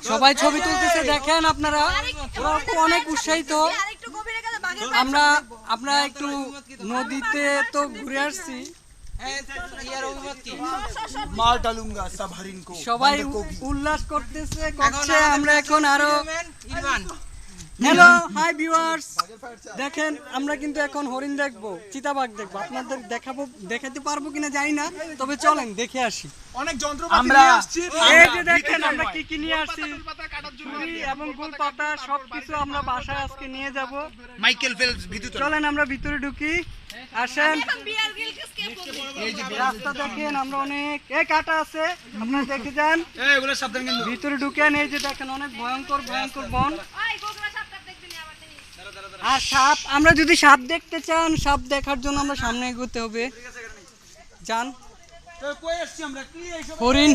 সবাই ছবি তুলতেছে দেখেন আপনারা, ওরা তো অনেক উৎসাহিত। আমরা একটু নদীতে তো ঘুরে আসছি, সবাই উল্লাস করতেছে। আমরা এখন আরো হ্যালো হাই ভিউয়ার্স, দেখেন আমরা কিন্তু এখন হরিণ দেখবো, চিতাবাঘ দেখবো, আপনাদের দেখাতে পারবো কিনা জানি না, তবে চলেন দেখে আসি। অনেক যন্ত্রপাতি নিয়ে আসছি, এই যে দেখেন আমরা কি কি নিয়ে আসছি, ছুরি এবং গোল পাতা সবকিছু আমরা বাসায় আজকে নিয়ে যাব। মাইকেল ফেলপস ভিতরে চলেন আমরা ভিতরে ঢুকি, আসেন। রাস্তা দেখেন আমরা অনেক কাটা আছে, আপনারা দেখে যান, এগুলো সাবধান কিন্তু ভিতরে ঢুকেন। এই যে দেখেন অনেক ভয়ঙ্কর ভয়ঙ্কর বন আর সাপ। আমরা যদি সাপ দেখতে চান, সাপ দেখার জন্য আমরা সামনে এগোতে হবে। যান, কই আসছি আমরা কি এইসব হরিণ